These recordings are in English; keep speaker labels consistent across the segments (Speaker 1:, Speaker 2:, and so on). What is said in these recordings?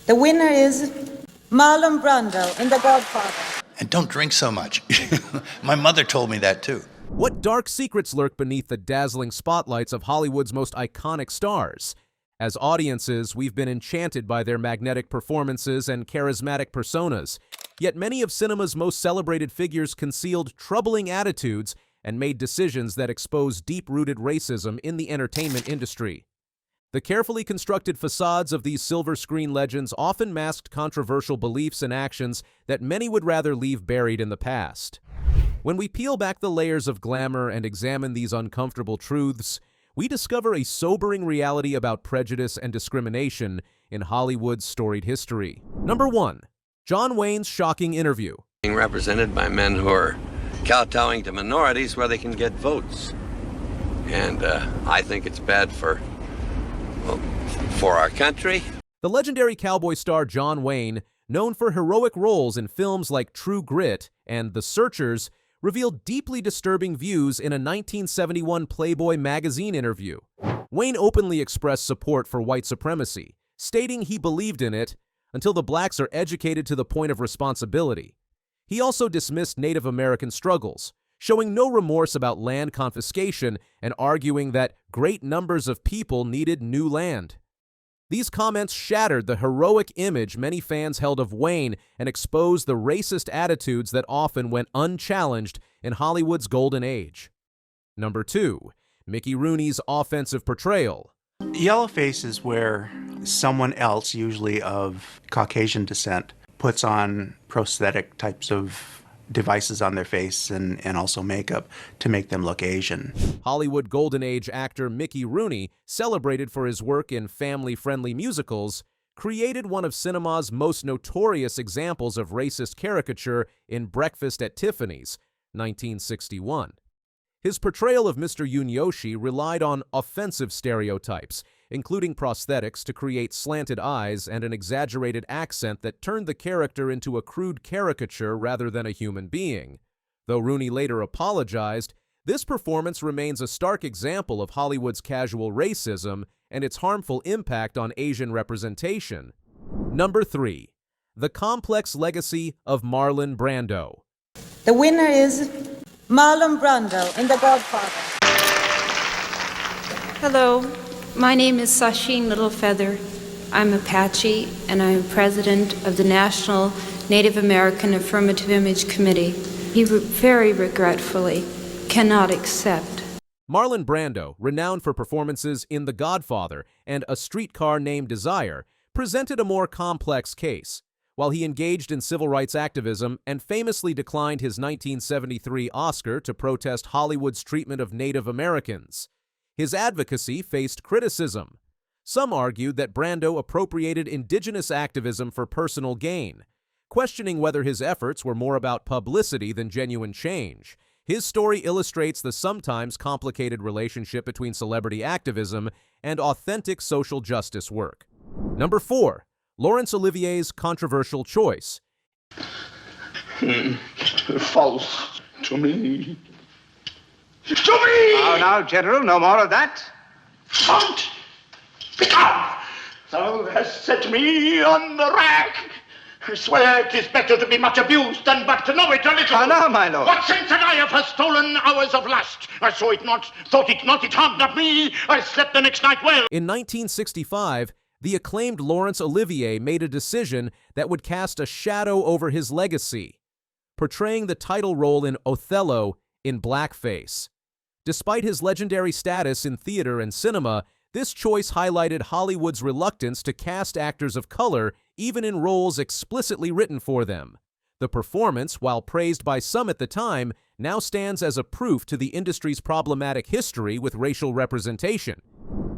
Speaker 1: The winner is Marlon Brando in The Godfather.
Speaker 2: And don't drink so much. My mother told me that too.
Speaker 3: What dark secrets lurk beneath the dazzling spotlights of Hollywood's most iconic stars? As audiences, we've been enchanted by their magnetic performances and charismatic personas. Yet many of cinema's most celebrated figures concealed troubling attitudes and made decisions that expose deep-rooted racism in the entertainment industry. The carefully constructed facades of these silver screen legends often masked controversial beliefs and actions that many would rather leave buried in the past. When we peel back the layers of glamour and examine these uncomfortable truths, we discover a sobering reality about prejudice and discrimination in Hollywood's storied history. Number 1. John Wayne's shocking interview.
Speaker 4: Being represented by men who are kowtowing to minorities where they can get votes. And I think it's bad for our country.
Speaker 3: The legendary cowboy star John Wayne, known for heroic roles in films like True Grit and The Searchers, revealed deeply disturbing views in a 1971 Playboy magazine interview. Wayne openly expressed support for white supremacy, stating he believed in it until the blacks are educated to the point of responsibility. He also dismissed Native American struggles, showing no remorse about land confiscation and arguing that great numbers of people needed new land. These comments shattered the heroic image many fans held of Wayne and exposed the racist attitudes that often went unchallenged in Hollywood's golden age. Number 2. Mickey Rooney's offensive portrayal.
Speaker 5: Yellowface is where someone else, usually of Caucasian descent, puts on prosthetic types of devices on their face and also makeup to make them look Asian.
Speaker 3: Hollywood Golden Age actor Mickey Rooney, celebrated for his work in family-friendly musicals, created one of cinema's most notorious examples of racist caricature in Breakfast at Tiffany's, 1961. His portrayal of Mr. Yunyoshi relied on offensive stereotypes, including prosthetics to create slanted eyes and an exaggerated accent that turned the character into a crude caricature rather than a human being. Though Rooney later apologized, this performance remains a stark example of Hollywood's casual racism and its harmful impact on Asian representation. Number 3. The complex legacy of Marlon Brando.
Speaker 1: The winner is Marlon Brando in The Godfather.
Speaker 6: Hello, my name is Sasheen Littlefeather. I'm Apache, and I'm president of the National Native American Affirmative Image Committee. He very regretfully cannot accept.
Speaker 3: Marlon Brando, renowned for performances in The Godfather and A Streetcar Named Desire, presented a more complex case. While he engaged in civil rights activism and famously declined his 1973 Oscar to protest Hollywood's treatment of Native Americans, his advocacy faced criticism. Some argued that Brando appropriated indigenous activism for personal gain, questioning whether his efforts were more about publicity than genuine change. His story illustrates the sometimes complicated relationship between celebrity activism and authentic social justice work. Number 4. Laurence Olivier's controversial choice.
Speaker 7: False to me. To me!
Speaker 8: Now, General, no more of that.
Speaker 7: Front! Become! Thou hast set me on the rack. I swear 'tis better to be much abused than but to know it a little.
Speaker 8: Now, my lord.
Speaker 7: What sense had I of her stolen hours of lust? I saw it not, thought it not, it harmed not me. I slept the next night well.
Speaker 3: In 1965, the acclaimed Laurence Olivier made a decision that would cast a shadow over his legacy, portraying the title role in Othello in blackface. Despite his legendary status in theater and cinema, this choice highlighted Hollywood's reluctance to cast actors of color even in roles explicitly written for them. The performance, while praised by some at the time, now stands as a proof to the industry's problematic history with racial representation.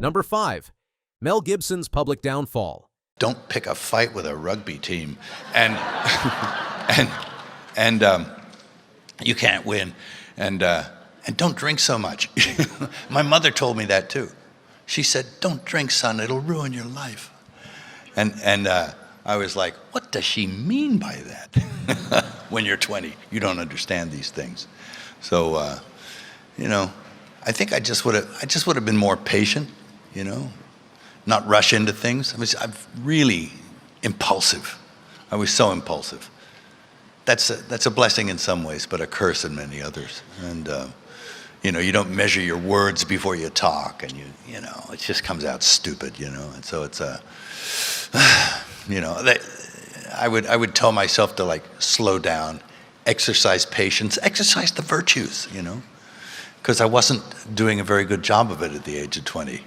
Speaker 3: Number 5. Mel Gibson's public downfall.
Speaker 2: Don't pick a fight with a rugby team, and you can't win, and don't drink so much. My mother told me that too. She said, "Don't drink, son. It'll ruin your life." And I was like, "What does she mean by that?" When you're 20, you don't understand these things. So, I think I just would have been more patient, not rush into things. I've really impulsive. I was so impulsive. That's a blessing in some ways, but a curse in many others. And you know, you don't measure your words before you talk, and you know, it just comes out stupid, you know. And so it's a, you know, I would tell myself to like slow down, exercise patience, exercise the virtues, you know, because I wasn't doing a very good job of it at the age of 20.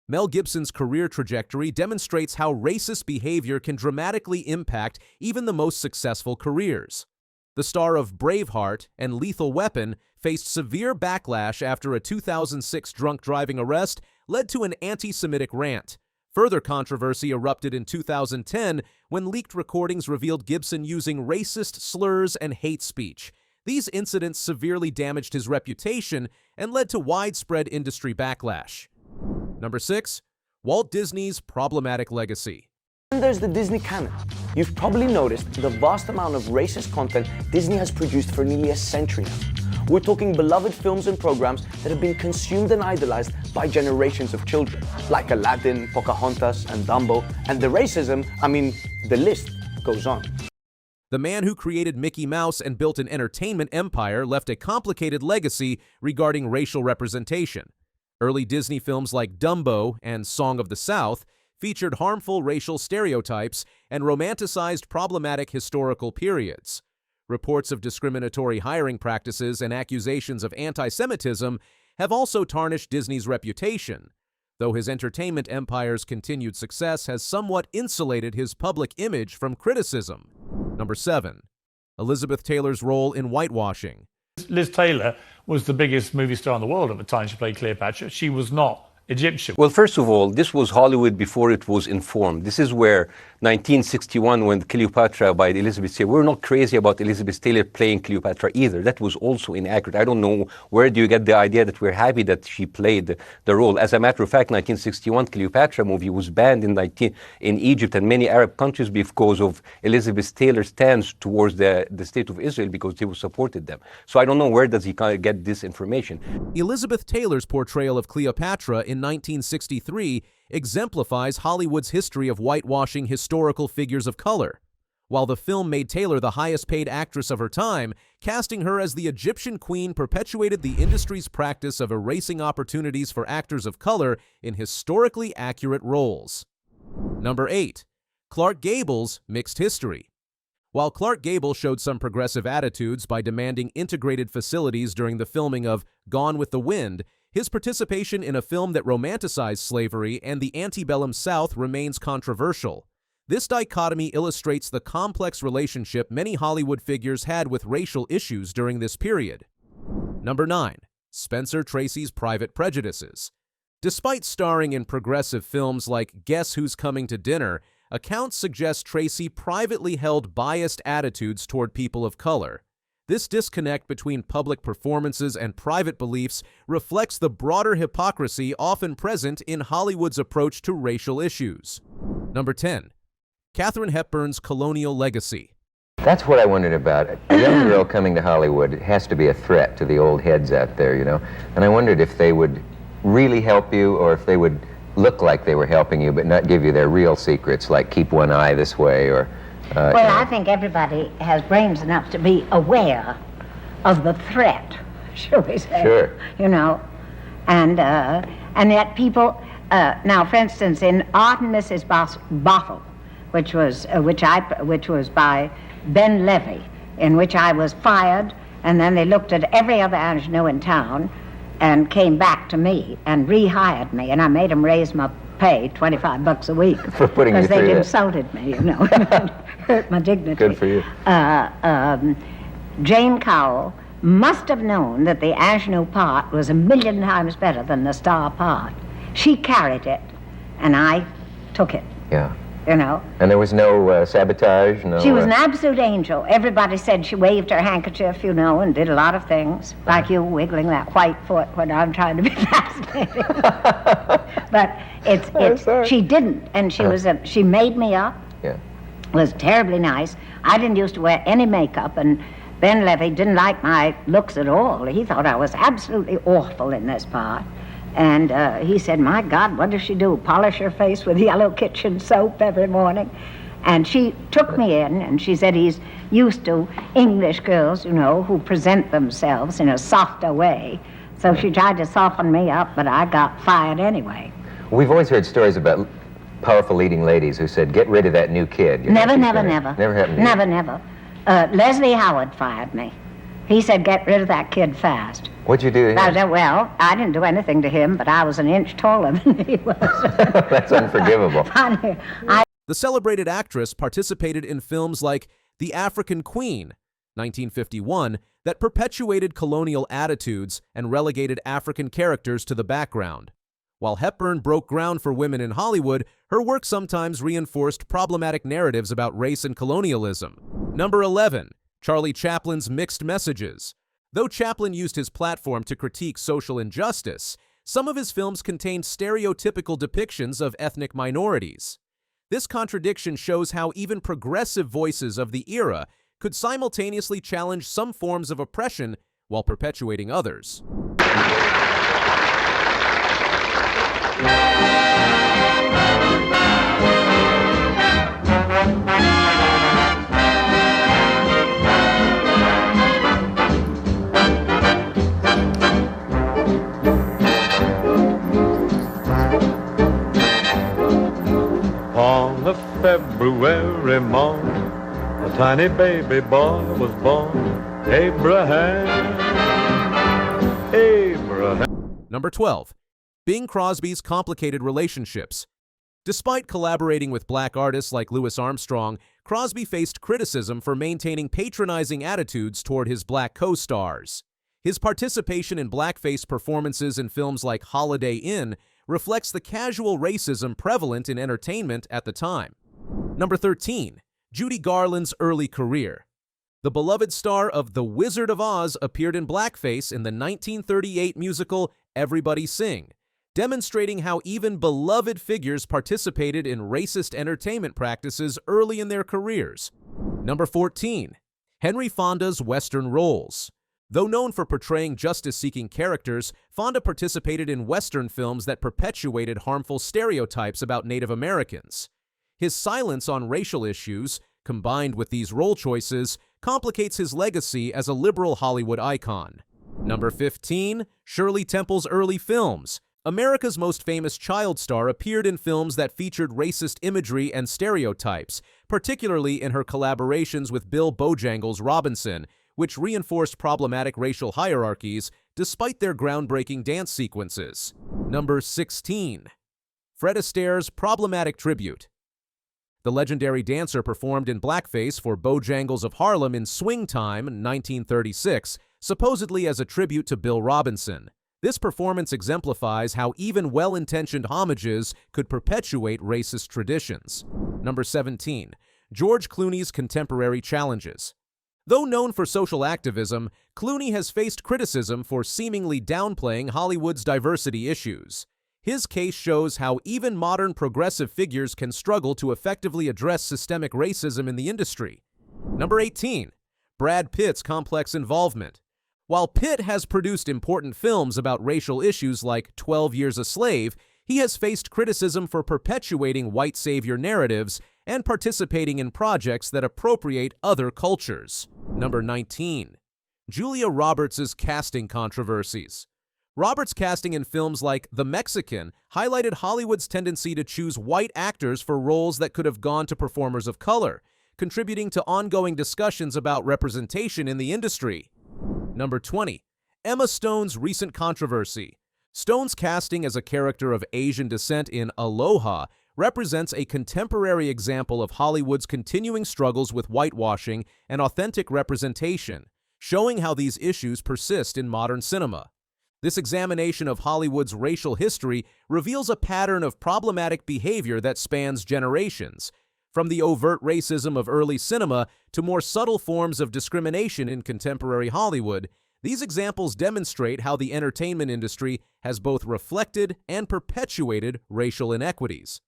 Speaker 3: Mel Gibson's career trajectory demonstrates how racist behavior can dramatically impact even the most successful careers. The star of Braveheart and Lethal Weapon faced severe backlash after a 2006 drunk driving arrest led to an anti-Semitic rant. Further controversy erupted in 2010 when leaked recordings revealed Gibson using racist slurs and hate speech. These incidents severely damaged his reputation and led to widespread industry backlash. Number 6. Walt Disney's problematic legacy.
Speaker 8: And there's the Disney canon. You've probably noticed the vast amount of racist content Disney has produced for nearly a century now. We're talking beloved films and programs that have been consumed and idolized by generations of children, like Aladdin, Pocahontas, and Dumbo. And the racism, I mean, the list goes on.
Speaker 3: The man who created Mickey Mouse and built an entertainment empire left a complicated legacy regarding racial representation. Early Disney films like Dumbo and Song of the South featured harmful racial stereotypes and romanticized problematic historical periods. Reports of discriminatory hiring practices and accusations of anti-Semitism have also tarnished Disney's reputation, though his entertainment empire's continued success has somewhat insulated his public image from criticism. Number 7. Elizabeth Taylor's role in whitewashing.
Speaker 9: Liz Taylor was the biggest movie star in the world at the time she played Cleopatra. She was not Egyptian.
Speaker 10: Well, first of all, this was Hollywood before it was informed. This is where 1961, when Cleopatra by Elizabeth Taylor, we're not crazy about Elizabeth Taylor playing Cleopatra either. That was also inaccurate. I don't know where do you get the idea that we're happy that she played the role. As a matter of fact, 1961 Cleopatra movie was banned in Egypt and many Arab countries because of Elizabeth Taylor's stance towards the state of Israel, because they supported them. So I don't know where does he get this information.
Speaker 3: Elizabeth Taylor's portrayal of Cleopatra in 1963 exemplifies Hollywood's history of whitewashing historical figures of color. While the film made Taylor the highest-paid actress of her time, casting her as the Egyptian queen perpetuated the industry's practice of erasing opportunities for actors of color in historically accurate roles. Number 8. Clark Gable's mixed history. While Clark Gable showed some progressive attitudes by demanding integrated facilities during the filming of Gone with the Wind, his participation in a film that romanticized slavery and the antebellum South remains controversial. This dichotomy illustrates the complex relationship many Hollywood figures had with racial issues during this period. Number 9. Spencer Tracy's private prejudices. Despite starring in progressive films like Guess Who's Coming to Dinner, accounts suggest Tracy privately held biased attitudes toward people of color. This disconnect between public performances and private beliefs reflects the broader hypocrisy often present in Hollywood's approach to racial issues. Number 10. Katharine Hepburn's colonial legacy.
Speaker 11: That's what I wondered about. A young girl coming to Hollywood has to be a threat to the old heads out there, you know. And I wondered if they would really help you, or if they would look like they were helping you but not give you their real secrets, like keep one eye this way, or
Speaker 12: well, I think everybody has brains enough to be aware of the threat, shall we say?
Speaker 11: Sure.
Speaker 12: You know, and yet people now, for instance, in Art and Mrs. Bottle, which was by Ben Levy, in which I was fired, and then they looked at every other ingenue in town, and came back to me and rehired me, and I made them raise my pay $25 a week
Speaker 11: for putting you through
Speaker 12: because they'd
Speaker 11: that.
Speaker 12: Insulted me, you know, hurt my dignity.
Speaker 11: Good for you.
Speaker 12: Jane Cowell must have known that the ingenue part was 1,000,000 times better than the star part. She carried it, and I took it.
Speaker 11: Yeah.
Speaker 12: You know.
Speaker 11: And there was no sabotage, no...
Speaker 12: She was an absolute angel. Everybody said she waved her handkerchief, you know, and did a lot of things, like you wiggling that white foot when I'm trying to be fascinating. But she didn't, and she made me up.
Speaker 11: Yeah.
Speaker 12: Was terribly nice. I didn't used to wear any makeup, and Ben Levy didn't like my looks at all. He thought I was absolutely awful in this part. And he said, my God, what does she do? Polish her face with yellow kitchen soap every morning? And she took me in, and she said he's used to English girls, you know, who present themselves in a softer way. So she tried to soften me up, but I got fired anyway.
Speaker 11: We've always heard stories about powerful leading ladies who said, get rid of that new kid. You know,
Speaker 12: Never,
Speaker 11: she's
Speaker 12: never,
Speaker 11: gonna-
Speaker 12: never.
Speaker 11: Never happened to
Speaker 12: Never,
Speaker 11: you?
Speaker 12: never. Leslie Howard fired me. He said, get rid of that kid fast.
Speaker 11: What'd you do to
Speaker 12: I
Speaker 11: him?
Speaker 12: said, well, I didn't do anything to him, but I was an inch taller than he was.
Speaker 11: That's unforgivable.
Speaker 3: The celebrated actress participated in films like The African Queen, 1951, that perpetuated colonial attitudes and relegated African characters to the background. While Hepburn broke ground for women in Hollywood, her work sometimes reinforced problematic narratives about race and colonialism. Number 11. Charlie Chaplin's Mixed Messages. Though Chaplin used his platform to critique social injustice, some of his films contained stereotypical depictions of ethnic minorities. This contradiction shows how even progressive voices of the era could simultaneously challenge some forms of oppression while perpetuating others.
Speaker 13: On a February morn, a tiny baby boy was born, Abraham.
Speaker 3: Number 12. Bing Crosby's Complicated Relationships. Despite collaborating with black artists like Louis Armstrong, Crosby faced criticism for maintaining patronizing attitudes toward his black co-stars. His participation in blackface performances in films like Holiday Inn reflects the casual racism prevalent in entertainment at the time. Number 13. Judy Garland's early career. The beloved star of The Wizard of Oz appeared in blackface in the 1938 musical Everybody Sing, demonstrating how even beloved figures participated in racist entertainment practices early in their careers. Number 14. Henry Fonda's Western roles. Though known for portraying justice-seeking characters, Fonda participated in Western films that perpetuated harmful stereotypes about Native Americans. His silence on racial issues, combined with these role choices, complicates his legacy as a liberal Hollywood icon. Number 15. Shirley Temple's early films. America's most famous child star appeared in films that featured racist imagery and stereotypes, particularly in her collaborations with Bill Bojangles' Robinson, which reinforced problematic racial hierarchies despite their groundbreaking dance sequences. Number 16. Fred Astaire's Problematic Tribute. The legendary dancer performed in blackface for Bojangles of Harlem in Swing Time, 1936, supposedly as a tribute to Bill Robinson. This performance exemplifies how even well-intentioned homages could perpetuate racist traditions. Number 17. George Clooney's Contemporary Challenges. Though known for social activism, Clooney has faced criticism for seemingly downplaying Hollywood's diversity issues. His case shows how even modern progressive figures can struggle to effectively address systemic racism in the industry. Number 18. Brad Pitt's complex involvement. While Pitt has produced important films about racial issues like 12 Years a Slave, he has faced criticism for perpetuating white savior narratives and participating in projects that appropriate other cultures. Number 19. Julia Roberts' casting controversies. Roberts' casting in films like The Mexican highlighted Hollywood's tendency to choose white actors for roles that could have gone to performers of color, contributing to ongoing discussions about representation in the industry. Number 20. Emma Stone's recent controversy. Stone's casting as a character of Asian descent in Aloha represents a contemporary example of Hollywood's continuing struggles with whitewashing and authentic representation, showing how these issues persist in modern cinema. This examination of Hollywood's racial history reveals a pattern of problematic behavior that spans generations, from the overt racism of early cinema to more subtle forms of discrimination in contemporary Hollywood. These examples demonstrate how the entertainment industry has both reflected and perpetuated racial inequities.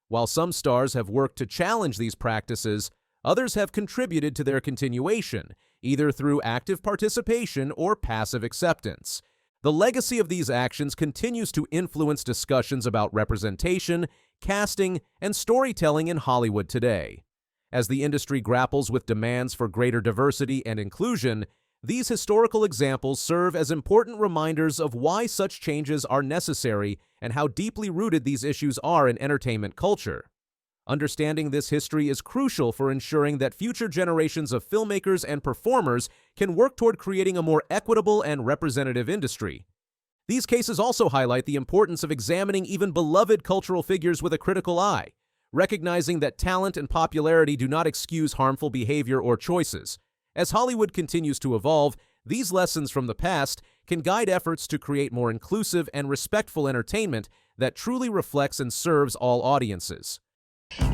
Speaker 3: While some stars have worked to challenge these practices, others have contributed to their continuation, either through active participation or passive acceptance. The legacy of these actions continues to influence discussions about representation, casting, and storytelling in Hollywood today. As the industry grapples with demands for greater diversity and inclusion, these historical examples serve as important reminders of why such changes are necessary and how deeply rooted these issues are in entertainment culture. Understanding this history is crucial for ensuring that future generations of filmmakers and performers can work toward creating a more equitable and representative industry. These cases also highlight the importance of examining even beloved cultural figures with a critical eye, recognizing that talent and popularity do not excuse harmful behavior or choices. As Hollywood continues to evolve, these lessons from the past can guide efforts to create more inclusive and respectful entertainment that truly reflects and serves all audiences.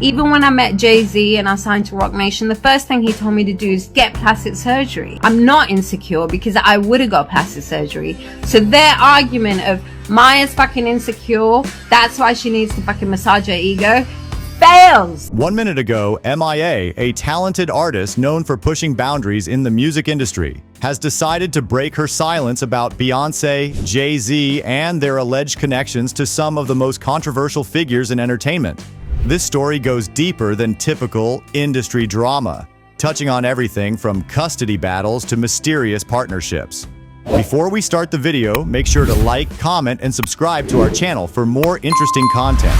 Speaker 6: Even when I met Jay-Z and I signed to Rock Nation, the first thing he told me to do is get plastic surgery. I'm not insecure because I would have got plastic surgery. So their argument of Maya's fucking insecure, that's why she needs to fucking massage her ego, fails.
Speaker 14: 1 minute ago, MIA, a talented artist known for pushing boundaries in the music industry, has decided to break her silence about Beyoncé, Jay-Z, and their alleged connections to some of the most controversial figures in entertainment. This story goes deeper than typical industry drama, touching on everything from custody battles to mysterious partnerships. Before we start the video, make sure to like, comment, and subscribe to our channel for more interesting content.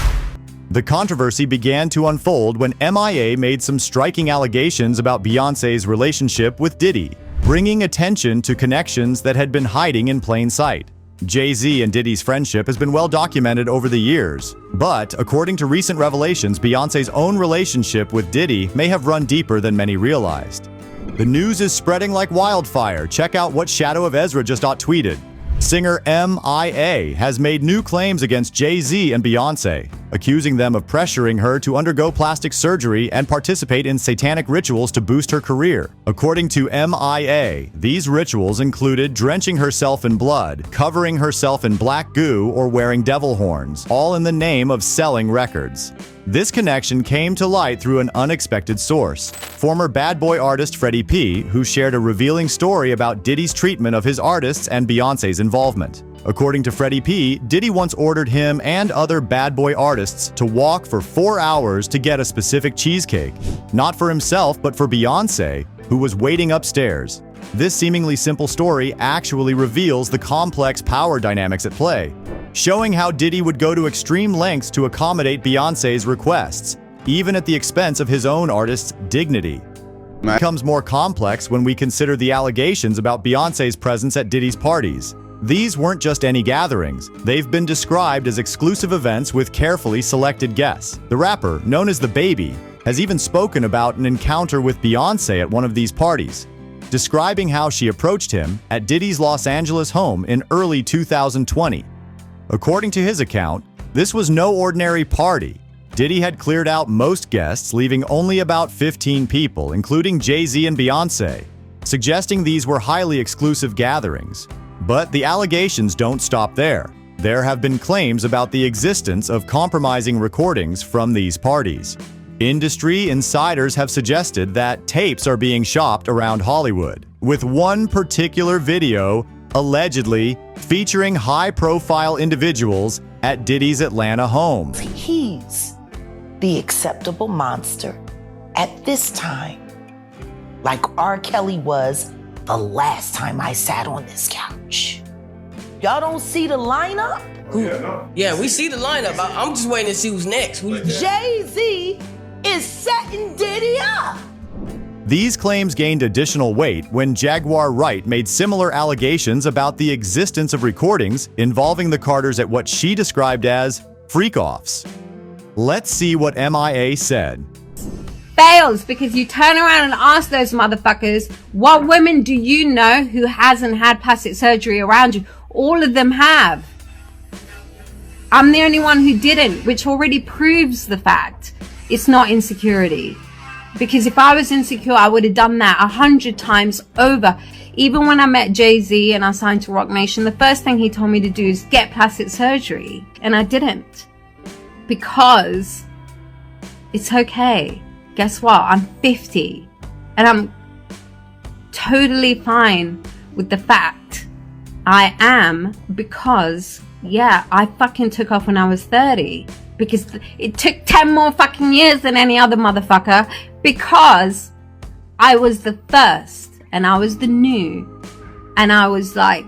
Speaker 14: The controversy began to unfold when MIA made some striking allegations about Beyoncé's relationship with Diddy, bringing attention to connections that had been hiding in plain sight. Jay-Z and Diddy's friendship has been well documented over the years, but according to recent revelations, Beyoncé's own relationship with Diddy may have run deeper than many realized. The news is spreading like wildfire. Check out what Shadow of Ezra just tweeted. Singer MIA has made new claims against Jay-Z and Beyoncé, accusing them of pressuring her to undergo plastic surgery and participate in satanic rituals to boost her career. According to MIA, these rituals included drenching herself in blood, covering herself in black goo, or wearing devil horns, all in the name of selling records. This connection came to light through an unexpected source, former Bad Boy artist Freddie P., who shared a revealing story about Diddy's treatment of his artists and Beyoncé's involvement. According to Freddie P., Diddy once ordered him and other Bad Boy artists to walk for 4 hours to get a specific cheesecake, not for himself but for Beyoncé, who was waiting upstairs. This seemingly simple story actually reveals the complex power dynamics at play, showing how Diddy would go to extreme lengths to accommodate Beyoncé's requests, even at the expense of his own artist's dignity. It becomes more complex when we consider the allegations about Beyoncé's presence at Diddy's parties. These weren't just any gatherings. They've been described as exclusive events with carefully selected guests. The rapper, known as The Baby, has even spoken about an encounter with Beyoncé at one of these parties, describing how she approached him at Diddy's Los Angeles home in early 2020. According to his account, this was no ordinary party. Diddy had cleared out most guests, leaving only about 15 people, including Jay-Z and Beyoncé, suggesting these were highly exclusive gatherings. But the allegations don't stop there. There have been claims about the existence of compromising recordings from these parties. Industry insiders have suggested that tapes are being shopped around Hollywood, with one particular video allegedly featuring high-profile individuals at Diddy's Atlanta home.
Speaker 15: He's the acceptable monster at this time, like R. Kelly was the last time I sat on this couch. Y'all don't see the lineup?
Speaker 16: Yeah, we see the lineup. I'm just waiting to see who's next.
Speaker 15: Jay-Z is setting Diddy up.
Speaker 14: These claims gained additional weight when Jaguar Wright made similar allegations about the existence of recordings involving the Carters at what she described as freak-offs. Let's see what MIA said.
Speaker 6: Fails because you turn around and ask those motherfuckers, what women do you know who hasn't had plastic surgery around you? All of them have. I'm the only one who didn't, which already proves the fact it's not insecurity. Because if I was insecure, I would have done that 100 times over. Even when I met Jay-Z and I signed to Rock Nation, the first thing he told me to do is get plastic surgery. And I didn't. Because it's okay. Guess what? I'm 50. And I'm totally fine with the fact I am, because, yeah, I fucking took off when I was 30.
Speaker 17: because it took 10 more fucking years than any other motherfucker, because I was the first and I was the new and I was like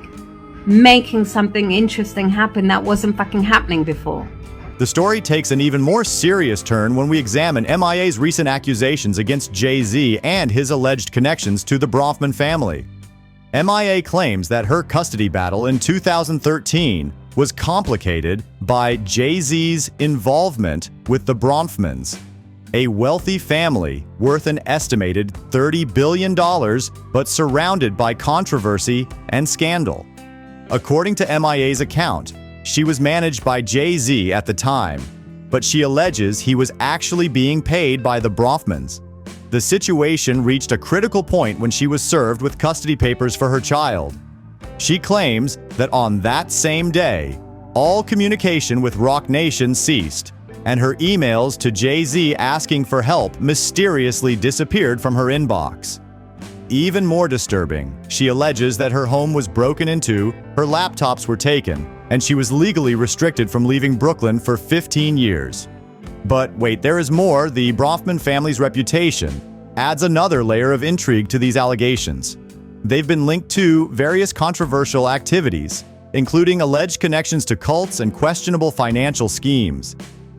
Speaker 17: making something interesting happen that wasn't fucking happening before.
Speaker 14: The story takes an even more serious turn when we examine MIA's recent accusations against Jay-Z and his alleged connections to the Bronfman family. MIA claims that her custody battle in 2013 was complicated by Jay-Z's involvement with the Bronfmans, a wealthy family worth an estimated $30 billion, but surrounded by controversy and scandal. According to MIA's account, she was managed by Jay-Z at the time, but she alleges he was actually being paid by the Bronfmans. The situation reached a critical point when she was served with custody papers for her child. She claims that on that same day, all communication with Roc Nation ceased, and her emails to Jay-Z asking for help mysteriously disappeared from her inbox. Even more disturbing, she alleges that her home was broken into, her laptops were taken, and she was legally restricted from leaving Brooklyn for 15 years. But wait, there is more. The Bronfman family's reputation adds another layer of intrigue to these allegations. They've been linked to various controversial activities, including alleged connections to cults and questionable financial schemes.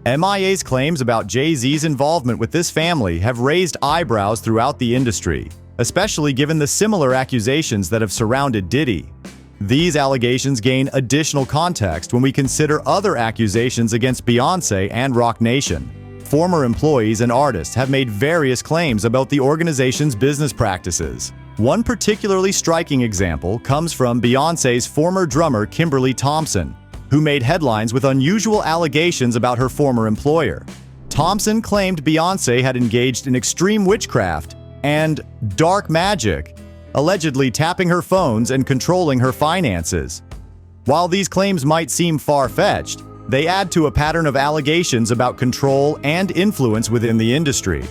Speaker 14: MIA's claims about Jay-Z's involvement with this family have raised eyebrows throughout the industry, especially given the similar accusations that have surrounded Diddy. These allegations gain additional context when we consider other accusations against Beyoncé and Roc Nation. Former employees and artists have made various claims about the organization's business practices. One particularly striking example comes from Beyoncé's former drummer Kimberly Thompson, who made headlines with unusual allegations about her former employer. Thompson claimed Beyoncé had engaged in extreme witchcraft and dark magic, allegedly tapping her phones and controlling her finances. While these claims might seem far-fetched, they add to a pattern of allegations about control and influence within the industry.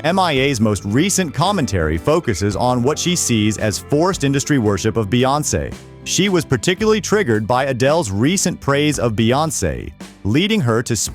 Speaker 14: MIA's most recent commentary focuses on what she sees as forced industry worship of Beyoncé. She was particularly triggered by Adele's recent praise of Beyoncé, leading her to speak